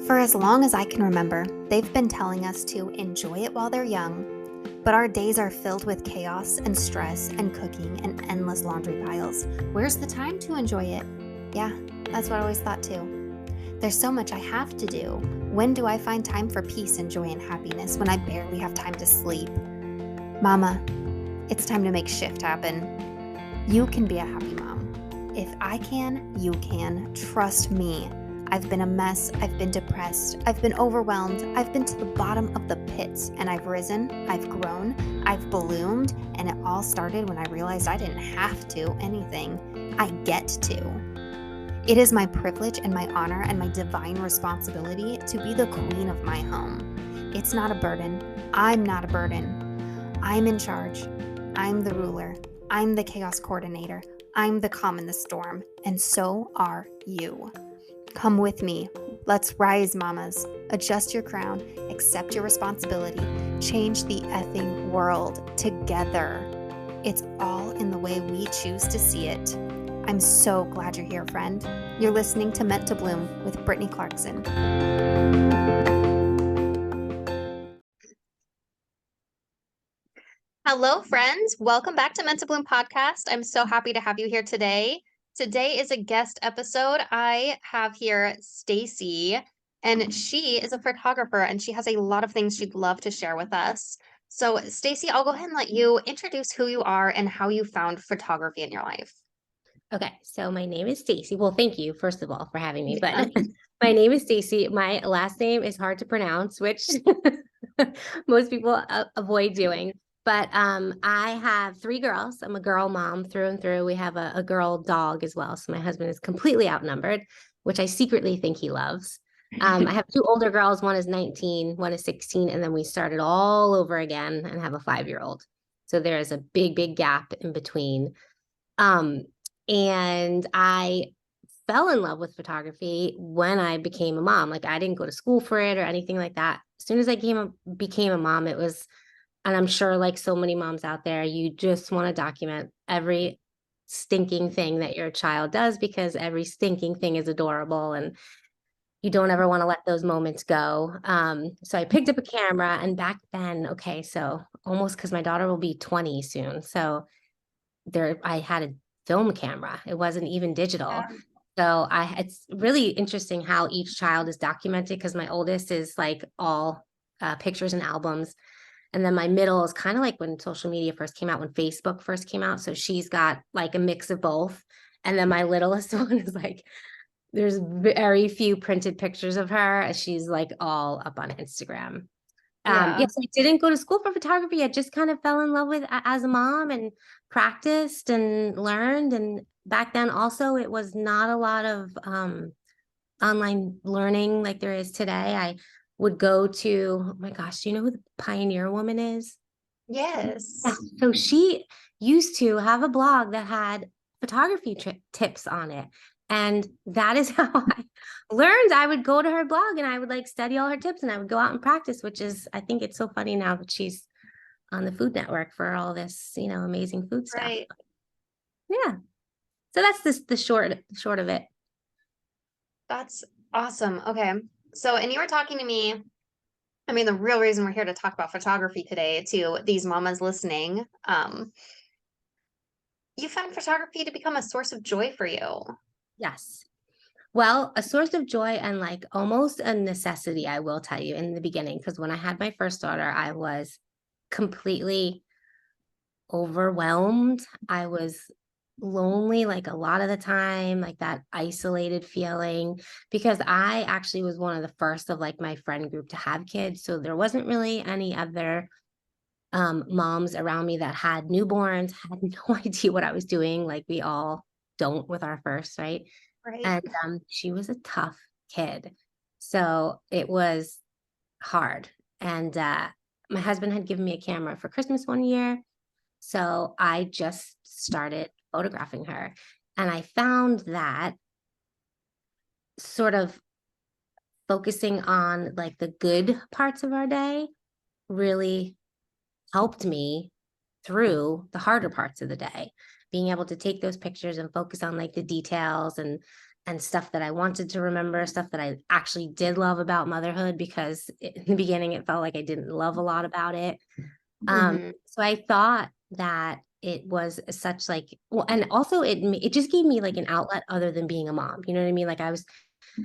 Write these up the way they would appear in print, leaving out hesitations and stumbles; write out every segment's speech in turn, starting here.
For as long as I can remember, they've been telling us to enjoy it while they're young, but our days are filled with chaos and stress and cooking and endless laundry piles. Where's the time to enjoy it? Yeah, that's what I always thought too. There's so much I have to do. When do I find time for peace and joy and happiness when I barely have time to sleep? Mama, it's time to make shift happen. You can be a happy mom. If I can, you can. Trust me. I've been a mess, I've been depressed, I've been overwhelmed, I've been to the bottom of the pits, and I've risen, I've grown, I've bloomed, and it all started when I realized I didn't have to anything. I get to. It is my privilege and my honor and my divine responsibility to be the queen of my home. It's not a burden. I'm not a burden. I'm in charge. I'm the ruler. I'm the chaos coordinator. I'm the calm in the storm, and so are you. Come with me. Let's rise, mamas. Adjust your crown, accept your responsibility, change the effing world together. It's all in the way we choose to see it. I'm so glad you're here, friend. You're listening to Meant to Bloom with Brittany Clarkson. Hello, friends. Welcome back to Meant to Bloom podcast. I'm so happy to have you here today. Today is a guest episode. I have here Stacy, and she is a photographer, and she has a lot of things she'd love to share with us. So, Stacy, I'll go ahead and let you introduce who you are and how you found photography in your life. Okay, so my name is Stacy. Well, thank you, first of all, for having me. But my name is Stacy. My last name is hard to pronounce, which most people avoid doing. But I have 3 girls. I'm a girl mom through and through. We have a girl dog as well. So my husband is completely outnumbered, which I secretly think he loves. I have 2 older girls. One is 19, one is 16. And then we started all over again and have a 5-year-old. So there is a big, big gap in between. And I fell in love with photography when I became a mom. Like, I didn't go to school for it or anything like that. As soon as I became a mom, it was, and I'm sure like so many moms out there, you just want to document every stinking thing that your child does because every stinking thing is adorable and you don't ever want to let those moments go. So I picked up a camera, and back then, okay, so almost, because my daughter will be 20 soon. So I had a film camera. It wasn't even digital. Yeah. So it's really interesting how each child is documented, because my oldest is like all pictures and albums. And then my middle is kind of like when social media first came out, when Facebook first came out. So she's got like a mix of both. And then my littlest one is like, there's very few printed pictures of her. She's like all up on Instagram. Yes, I didn't go to school for photography. I just kind of fell in love with as a mom and practiced and learned. And back then also, it was not a lot of online learning like there is today. I would go to, oh my gosh, do you know who the Pioneer Woman is? Yes. Yeah. So she used to have a blog that had photography tips on it. And that is how I learned. I would go to her blog and I would like study all her tips, and I would go out and practice, which is, I think it's so funny now that she's on the Food Network for all this, amazing food stuff. Right. Yeah. So that's the short of it. That's awesome. Okay. So, and you were talking to me. I mean, the real reason we're here to talk about photography today, to these mamas listening, you found photography to become a source of joy for you. Yes. Well, a source of joy and like almost a necessity, I will tell you, in the beginning, because when I had my first daughter, I was completely overwhelmed. I was lonely like a lot of the time, like that isolated feeling, because I actually was one of the first of like my friend group to have kids. So there wasn't really any other moms around me that had newborns, had no idea what I was doing. Like we all don't with our first, right? Right. And she was a tough kid. So it was hard. And my husband had given me a camera for Christmas one year. So I just started photographing her. And I found that sort of focusing on like the good parts of our day really helped me through the harder parts of the day, being able to take those pictures and focus on like the details and and stuff that I wanted to remember, stuff that I actually did love about motherhood, because in the beginning it felt like I didn't love a lot about it. Mm-hmm. So I thought that it was such like, well, and also it just gave me like an outlet other than being a mom. You know what I mean? Like I was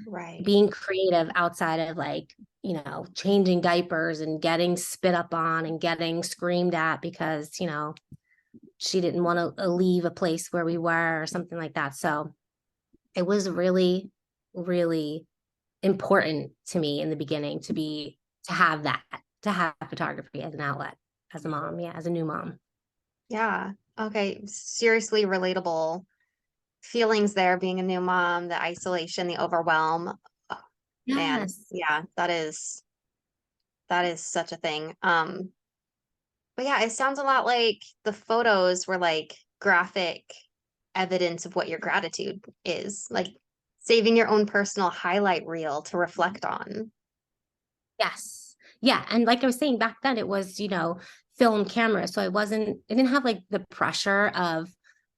Right. being creative outside of like, changing diapers and getting spit up on and getting screamed at because, she didn't want to leave a place where we were or something like that. So it was really, really important to me in the beginning to have that, to have photography as an outlet, as a mom, yeah, as a new mom. Yeah. Okay. Seriously relatable feelings there, being a new mom, the isolation, the overwhelm. Oh, man, Yes. yeah, that is such a thing. But yeah, it sounds a lot like the photos were like graphic evidence of what your gratitude is, like saving your own personal highlight reel to reflect on. Yes. Yeah. And like I was saying back then, it was, film camera. So I didn't have like the pressure of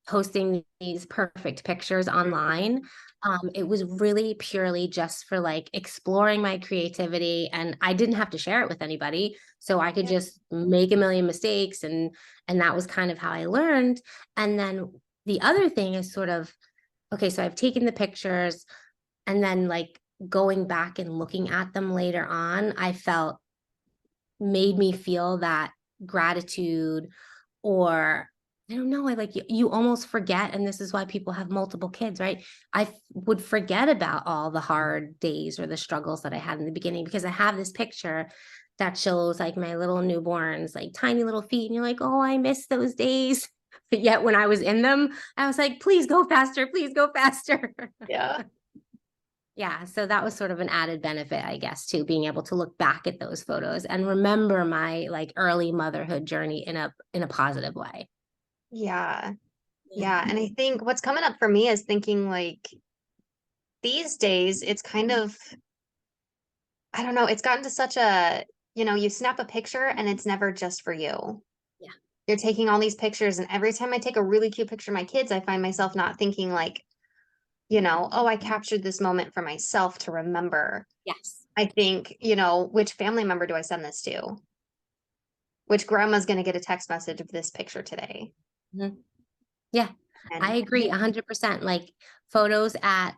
posting these perfect pictures Mhm. online. It was really purely just for like exploring my creativity, and I didn't have to share it with anybody. So I could Yeah. just make a million mistakes, and that was kind of how I learned. And then the other thing is sort of, okay, so I've taken the pictures, and then like going back and looking at them later on, I felt made me feel that gratitude, or I don't know, I like you almost forget, and this is why people have multiple kids, right? Would forget about all the hard days or the struggles that I had in the beginning, because I have this picture that shows like my little newborns, like tiny little feet, and you're like, oh, I miss those days. But yet when I was in them, I was like, please go faster. Yeah. Yeah, so that was sort of an added benefit, I guess, too, being able to look back at those photos and remember my like early motherhood journey in a positive way. Yeah. Yeah. Yeah. And I think what's coming up for me is thinking like these days, it's kind of, I don't know, it's gotten to such a, you snap a picture and it's never just for you. Yeah. You're taking all these pictures, and every time I take a really cute picture of my kids, I find myself not thinking like, oh, I captured this moment for myself to remember. Yes. I think, which family member do I send this to? Which grandma's going to get a text message of this picture today? Mhm. Yeah. I And agree 100%. Like photos at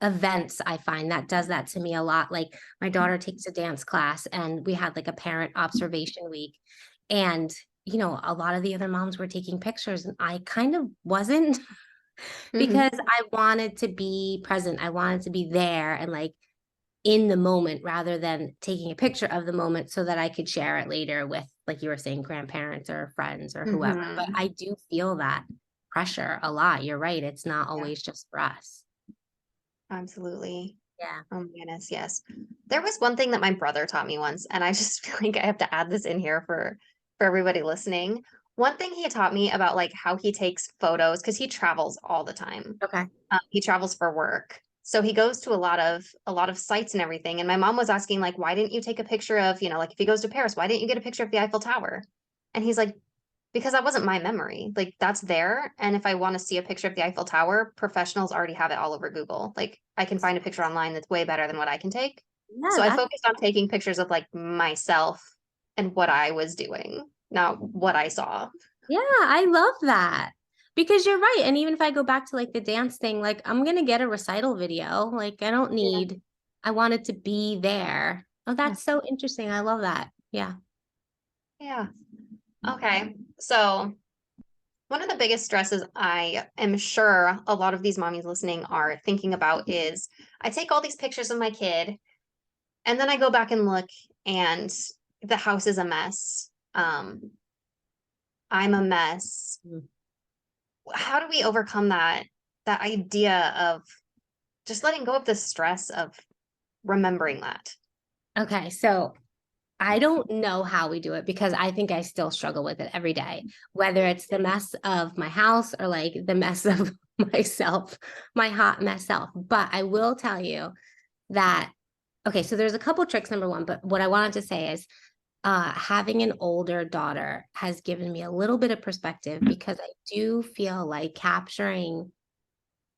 events, I find that does that to me a lot. Like my daughter takes a dance class, and we had like a parent observation week, and a lot of the other moms were taking pictures, and I kind of wasn't. Mhm. Because I wanted to be present. I wanted to be there and like in the moment, rather than taking a picture of the moment so that I could share it later with, like you were saying, grandparents or friends or whoever. But Mhm. I do feel that pressure a lot. You're right. It's not Yeah, always just for us. absolutely. Yeah. Oh my goodness, yes. There was one thing that my brother taught me once, and I just feel like I have to add this in here for everybody listening. One thing he taught me about like how he takes photos, because he travels all the time. Okay. He travels for work. So he goes to a lot of sites and everything. And my mom was asking, like, why didn't you take a picture of, like if he goes to Paris, why didn't you get a picture of the Eiffel Tower? And he's like, because that wasn't my memory. Like that's there. And if I want to see a picture of the Eiffel Tower, professionals already have it all over Google. Like I can find a picture online that's way better than what I can take. Yeah, So I that's focused on taking pictures of like myself and what I was doing, not what I saw. yeah, I love that. Because you're right. And even if I go back to like the dance thing, like I'm gonna get a recital video. Like Yeah. I want it to be there. Oh, Yeah. that's so interesting. I love that. Yeah. Yeah. Okay. So one of the biggest stresses I am sure a lot of these mommies listening are thinking about is I take all these pictures of my kid and then I go back and look and the house is a mess. I'm a mess. Mm. How do we overcome that idea of just letting go of the stress of remembering that? Okay, so I don't know how we do it, because I think I still struggle with it every day, whether it's the mess of my house or like the mess of myself, my hot mess self. But I will tell you that, okay, so there's a couple tricks, number one, but what I wanted to say is having an older daughter has given me a little bit of perspective, because I do feel like capturing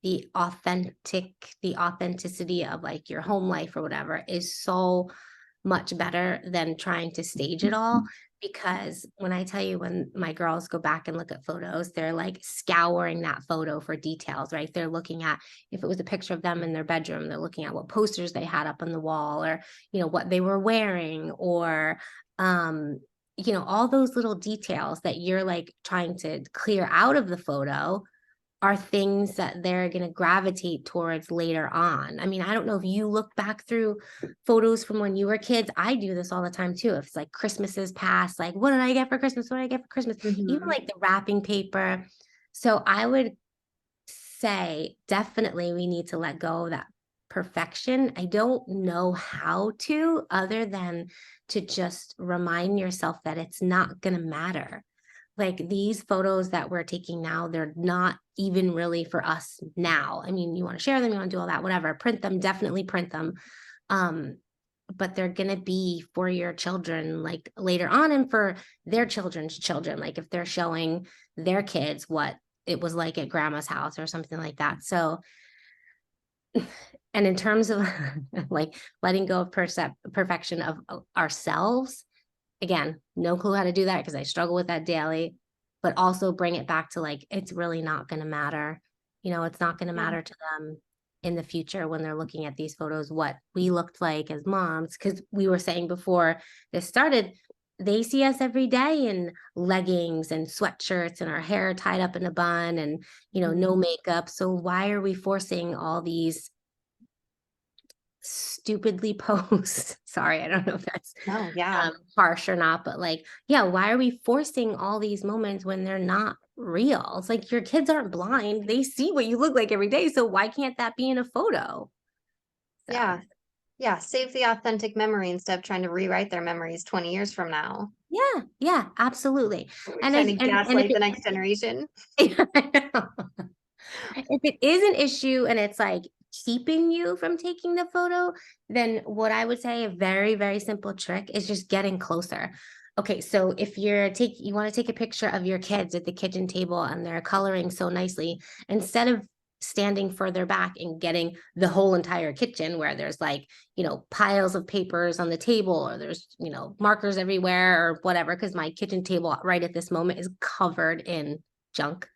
the authenticity of like your home life or whatever is so much better than trying to stage it all. Because when I tell you, when my girls go back and look at photos, they're like scouring that photo for details, right? They're looking at, if it was a picture of them in their bedroom, they're looking at what posters they had up on the wall, or, what they were wearing, or, all those little details that you're like trying to clear out of the photo are things that they're going to gravitate towards later on. I mean, I don't know if you look back through photos from when you were kids. I do this all the time too. If it's like Christmases past, like, what did I get for Christmas? What did I get for Christmas? Even Mhm. like the wrapping paper. So I would say definitely we need to let go of that perfection. I don't know how to, other than to just remind yourself that it's not going to matter. Like these photos that we're taking now, they're not even really for us now. I mean, you want to share them, you want to do all that, whatever, print them, definitely print them. Um, but they're going to be for your children like later on, and for their children's children, like if they're showing their kids what it was like at grandma's house or something like that. So, and in terms of like letting go of perfection of ourselves, again, no clue how to do that because I struggle with that daily, but also bring it back to like, it's really not going to matter. It's not going to Yeah. matter to them in the future when they're looking at these photos, what we looked like as moms. Cause we were saying before this started, they see us every day in leggings and sweatshirts and our hair tied up in a bun and, no makeup. So why are we forcing all these stupidly post? Sorry, I don't know if that's No, yeah. harsh or not, but like, yeah, why are we forcing all these moments when they're not real? It's like your kids aren't blind. They see what you look like every day. So why can't that be in a photo? So Yeah. Yeah. Save the authentic memory instead of trying to rewrite their memories 20 years from now. yeah, yeah, absolutely. We're And trying if to and if gaslight the next generation. if it is an issue and it's like keeping you from taking the photo, then what I would say a very, very simple trick is just getting closer. Okay, so if you want to take a picture of your kids at the kitchen table and they're coloring so nicely, instead of standing further back and getting the whole entire kitchen where there's like, piles of papers on the table, or there's, markers everywhere or whatever, because my kitchen table right at this moment is covered in junk.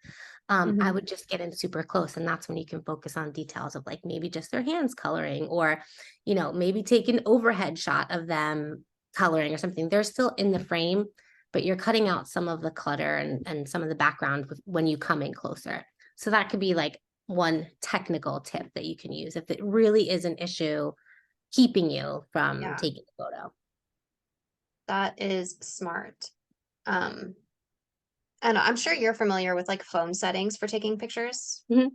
I Mhm. would just get in super close. And that's when you can focus on details of like maybe just their hands coloring, or, maybe take an overhead shot of them coloring or something. They're still in the frame, but you're cutting out some of the clutter and some of the background when you come in closer. So that could be like one technical tip that you can use if it really is an issue keeping you from Yeah, taking a photo. that is smart. Um, and I'm sure you're familiar with like phone settings for taking pictures. Mhm.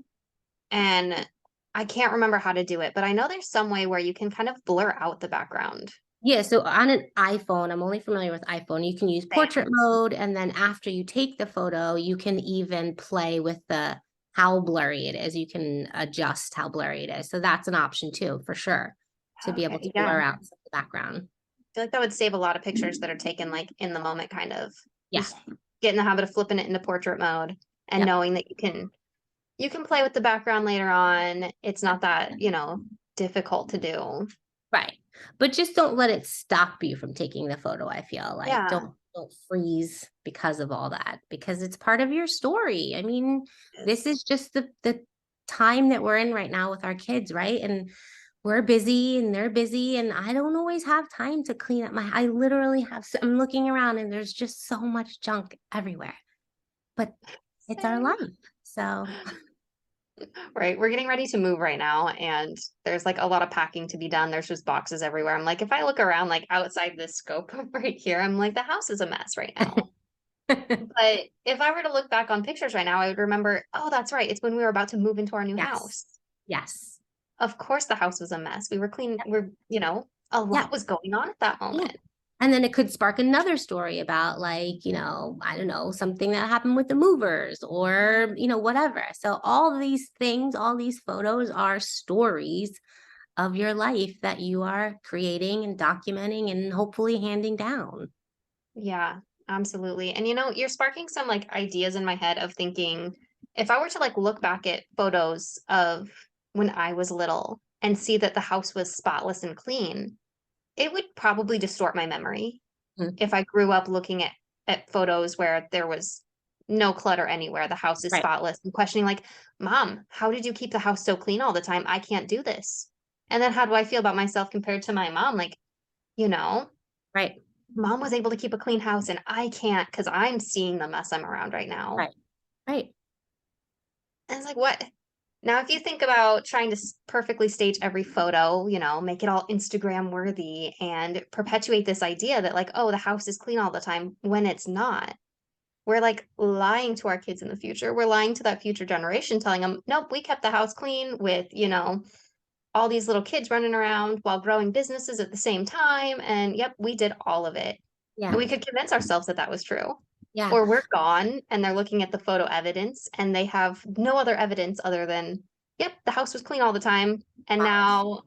And I can't remember how to do it, but I know there's some way where you can kind of blur out the background. Yeah, so on an iPhone, I'm only familiar with iPhone. You can use portrait Same. mode, and then after you take the photo, you can even play with the how blurry it is. You can adjust how blurry it is. So that's an option too, for sure, to be able to Okay, yeah. blur I out some of the background. feel like that would save a lot of pictures that are taken like in the moment, kind of. Yeah. Just get in the habit of flipping it into portrait mode and Yep. knowing that you can play with the background later on. It's not that, difficult to do. Right. But just don't let it stop you from taking the photo, I feel like. Yeah. Don't freeze because of all that, because it's part of your story. I mean, this It's is just the time that we're in right now with our kids, right? And we're busy and they're busy, and I don't always have time to clean up I literally I'm looking around and there's just so much junk everywhere. But it's our same. life. So, Right. We're getting ready to move right now, and there's like a lot of packing to be done. There's just boxes everywhere. I'm like, if I look around like outside this scope right here, I'm like, the house is a mess right now. But if I were to look back on pictures right now, I would remember, oh, that's right. It's when we were about to move into our new yes. house. Yes. Of course, the house was a mess. We were clean. A Yep. lot was going on at that Yeah. moment. And then it could spark another story about like, I don't know, something that happened with the movers or, whatever. So all these things, all these photos are stories of your life that you are creating and documenting and hopefully handing down. Yeah, absolutely. And you're sparking some like ideas in my head of thinking if I were to like look back at photos of when I was little and see that the house was spotless and clean, it would probably distort my memory Mhm. if I grew up looking at photos where there was no clutter anywhere, the house is Right, spotless, and questioning like, "Mom, how did you keep the house so clean all the time? I can't do this." And then how do I feel about myself compared to my mom? Like, you know, right, mom was able to keep a clean house and I can't because I'm seeing the mess I'm around right now. right, right. And it's like, what? Now, if you think about trying to perfectly stage every photo, make it all Instagram worthy and perpetuate this idea that, like, oh, the house is clean all the time when it's not, we're like lying to our kids in the future. We're lying to that future generation, telling them, nope, we kept the house clean with, all these little kids running around while growing businesses at the same time. And yep, we did all of it. And Yeah, we could convince ourselves that that was true. yeah. Or we're gone and they're looking at the photo evidence and they have no other evidence other than, yep, the house was clean all the time. And Flawless. now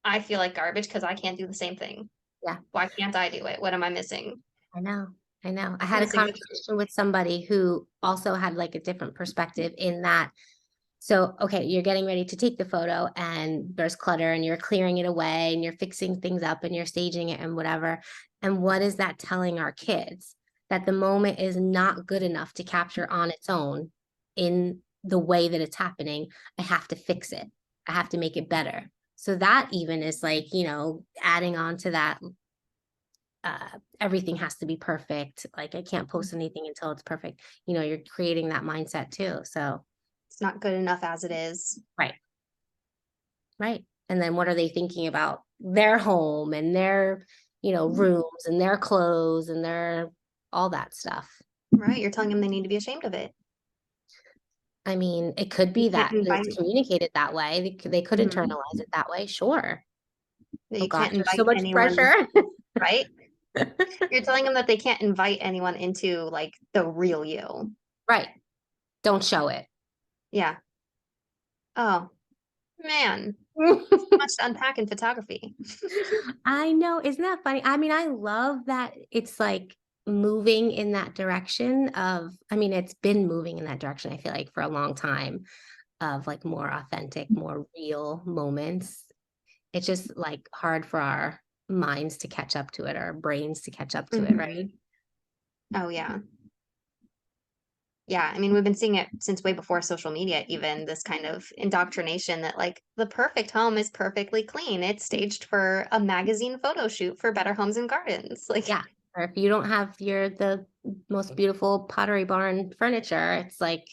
I feel like garbage because I can't do the same thing. Yeah, Why can't I do it? What am I missing? I know. I know. I had a Missing the truth. conversation with somebody who also had like a different perspective in that. So, okay, you're getting ready to take the photo and there's clutter and you're clearing it away and you're fixing things up and you're staging it and whatever. And what is that telling our kids? That the moment is not good enough to capture on its own in the way that it's happening. I have to fix it. I have to make it better. So that even is like, adding on to that, everything has to be perfect. Like I can't post anything until it's perfect. You're creating that mindset too. So, It's not good enough as it is. right. Right. And then what are they thinking about their home and their, rooms and their clothes and their all that stuff. Right? You're telling them they need to be ashamed of it. I mean, it could You be can't that it's invite communicated that way. They could mhm, internalize it that way. Sure. that Oh you gosh, can't there's so invite much anyone, pressure. right? You're telling them that they can't invite anyone into like the real you. Right. Don't show it. Yeah. Oh, man. Much to unpack in photography. I know. Isn't that funny? I mean, I love that it's like moving in that direction I mean, it's been moving in that direction, I feel like, for a long time of like more authentic, more real moments. It's just like hard for our minds to catch up to it, our brains to catch up to it, right? Mhm. Oh, yeah. Yeah, I mean, we've been seeing it since way before social media, even this kind of indoctrination that like the perfect home is perfectly clean. It's staged for a magazine photo shoot for Better Homes and Gardens. Like, Yeah. Or if you don't have the most beautiful Pottery Barn furniture, it's like,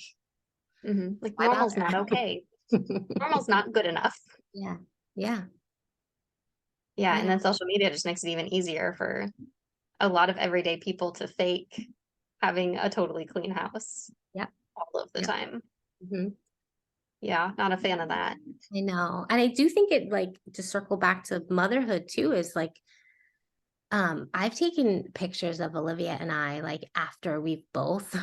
like why normal's bother? not okay. Normal's not good enough. Yeah. Yeah. Yeah, I and know. then social media just makes it even easier for a lot of everyday people to fake having a totally clean house Yep. all of the Yep. time. hmm Yeah, not a fan of that. I know. And I do think it like to circle back to motherhood too is like I've taken pictures of Olivia and I like after we've both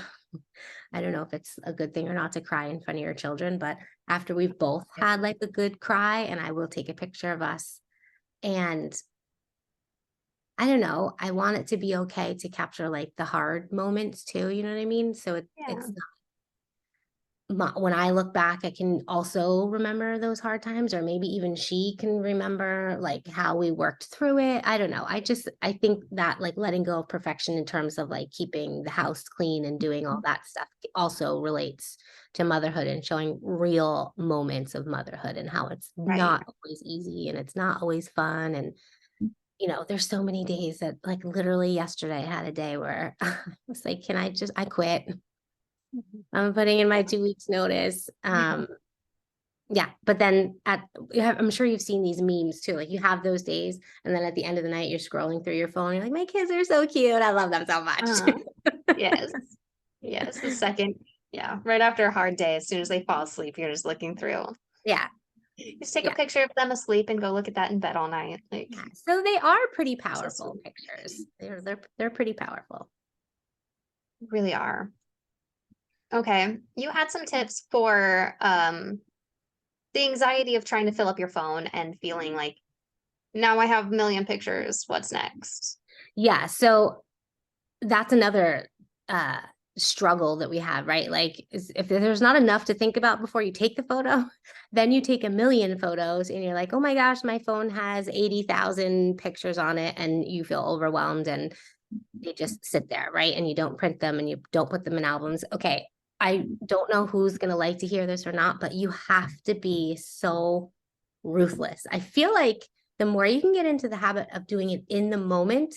I don't know if it's a good thing or not to cry in front of your children, but after we've both had like a good cry, and I will take a picture of us. And I don't know, I want it to be okay to capture like the hard moments too, you know what I mean? So Yeah. it's when I look back, I can also remember those hard times, or maybe even she can remember like how we worked through it. I don't know. I think that like letting go of perfection in terms of like keeping the house clean and doing all that stuff also relates to motherhood and showing real moments of motherhood and how it's Right. not always easy and it's not always fun. And, there's so many days that like literally yesterday I had a day where I was like, I quit. I'm putting in my 2 weeks notice. Yeah, but then I'm sure you've seen these memes too. Like you have those days, and then at the end of the night, you're scrolling through your phone. You're like, my kids are so cute. I love them so much. Uh-huh. Yes. Yes. The second, yeah, right after a hard day, as soon as they fall asleep, you're just looking through. Yeah, Just take a yeah, picture of them asleep and go look at that in bed all night. Like, yeah. So they are pretty so powerful sweet. pictures. They're pretty powerful. Really are. Okay. You had some tips for the anxiety of trying to fill up your phone and feeling like now I have a million pictures. What's next? Yeah. So that's another uh struggle that we have, right? Like if there's not enough to think about before you take the photo, then you take a million photos and you're like, oh my gosh, my phone has 80,000 pictures on it, and you feel overwhelmed and they just sit there, right? And you don't print them and you don't put them in albums. Okay, I don't know who's going to like to hear this or not, but you have to be so ruthless. I feel like the more you can get into the habit of doing it in the moment,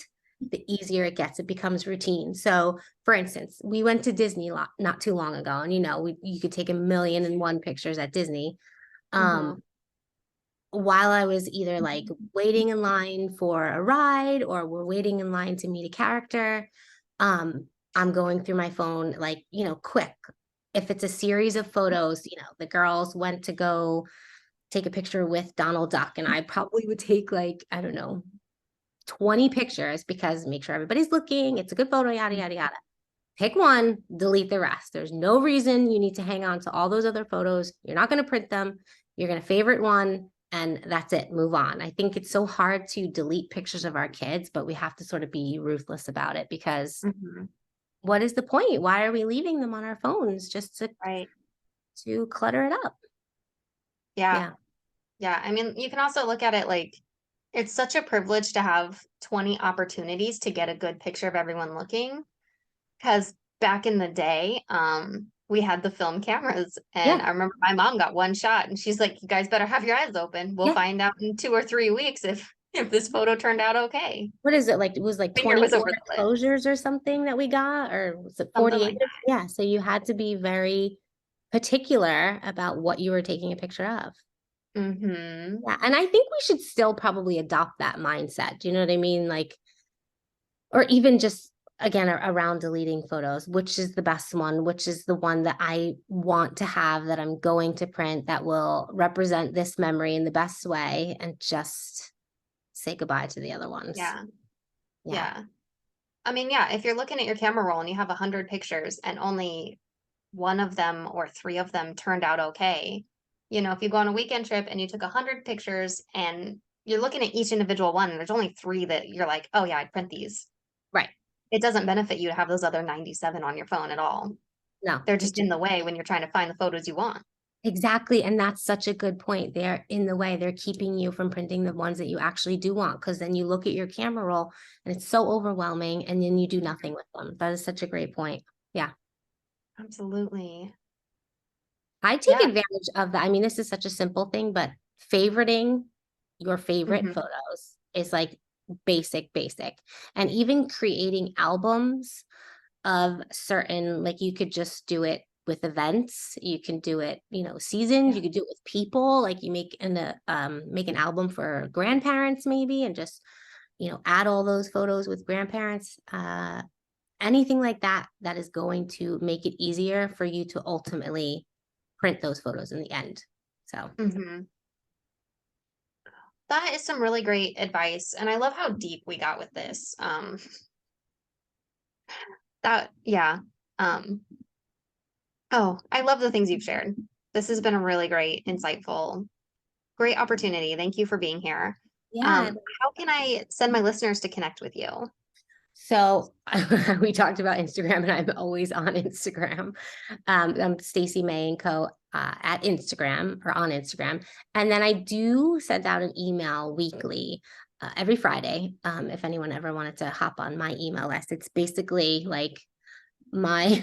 the easier it gets. It becomes routine. So, for instance, we went to Disney not too long ago, and you could take 1,000,001 pictures at Disney. Mm-hmm. While I was either like waiting in line for a ride or we're waiting in line to meet a character, I'm going through my phone, like, quick. If it's a series of photos, the girls went to go take a picture with Donald Duck, and I probably would take like, I don't know, 20 pictures because make sure everybody's looking, it's a good photo, yada, yada, yada. Pick one, delete the rest. There's no reason you need to hang on to all those other photos. You're not going to print them. You're going to favorite one, and that's it. Move on. I think it's so hard to delete pictures of our kids, but we have to sort of be ruthless about it, because Mm-hmm. what is the point? Why are we leaving them on our phones just Right. to clutter it up? Yeah. Yeah. Yeah. I mean, you can also look at it like it's such a privilege to have 20 opportunities to get a good picture of everyone looking. Because back in the day, we had the film cameras, and Yeah. I remember my mom got one shot, and she's like, "You guys better have your eyes open. We'll Yeah. find out in 2 or 3 weeks if this photo turned out okay." What is it like? It was like Finger was 24 over the lid, exposures or something that we got, or was it something 48? like that. Yeah. So you had to be very particular about what you were taking a picture of. Mm-hmm. Yeah. And I think we should still probably adopt that mindset. Do you know what I mean? Like, or even just again around deleting photos, which is the best one, which is the one that I want to have, that I'm going to print, that will represent this memory in the best way, and just say goodbye to the other ones. Yeah, Yeah. yeah. I mean, yeah, if you're looking at your camera roll and you have 100 pictures and only one of them or three of them turned out okay, if you go on a weekend trip and you took 100 pictures and you're looking at each individual one, and there's only three that you're like, oh yeah, I'd print these. Right. It doesn't benefit you to have those other 97 on your phone at all. No, They're it just in the way when you're trying to find the photos you want. exactly. And that's such a good point. They're in the way. They're keeping you from printing the ones that you actually do want. Because then you look at your camera roll and it's so overwhelming, and then you do nothing with them. That is such a great point. Yeah. Absolutely. I take Yeah. advantage of that. I mean, this is such a simple thing, but favoriting your favorite Hmm. photos is like basic. And even creating albums of certain, like you could just do it with events, you can do it, seasons, Yeah. you could do it with people, like you make an album for grandparents maybe, and just add all those photos with grandparents, anything like that, that is going to make it easier for you to ultimately print those photos in the end. So Hmm. That is some really great advice. And I love how deep we got with this. Yeah. Um, oh, I love the things you've shared. This has been a really great, insightful, great opportunity. Thank you for being here. yeah. How can I send my listeners to connect with you? So we talked about Instagram, and I'm always on Instagram. I'm Stacy Mae and Co. At Instagram, or on Instagram. And then I do send out an email weekly, every Friday. If anyone ever wanted to hop on my email list, it's basically like my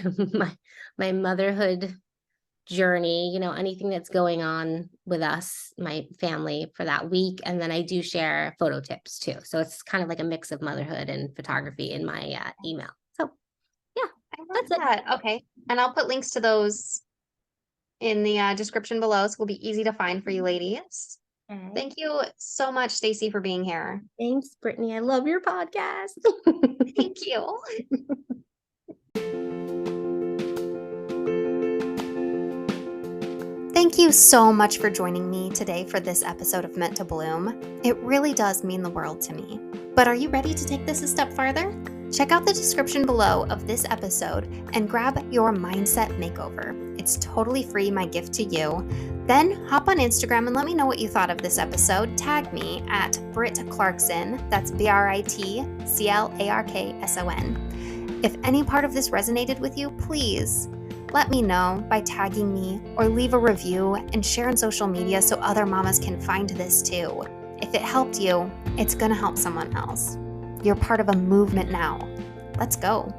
my motherhood journey, anything that's going on with us, my family, for that week. And then I do share photo tips too. So it's kind of like a mix of motherhood and photography in my email. So yeah, I love that's it. that. Okay. And I'll put links to those in the description below, so it will be easy to find for you ladies. Okay. Thank you so much, Stacy, for being here. Thanks, Brittany. I love your podcast. Thank you. Thank you so much for joining me today for this episode of Meant to Bloom. It really does mean the world to me. But are you ready to take this a step farther? Check out the description below of this episode and grab your mindset makeover. It's totally free, my gift to you. Then hop on Instagram and let me know what you thought of this episode. Tag me at Britt Clarkson, that's BritClarkson. If any part of this resonated with you, please let me know by tagging me or leave a review and share on social media so other mamas can find this too. If it helped you, it's gonna help someone else. You're part of a movement now. Let's go.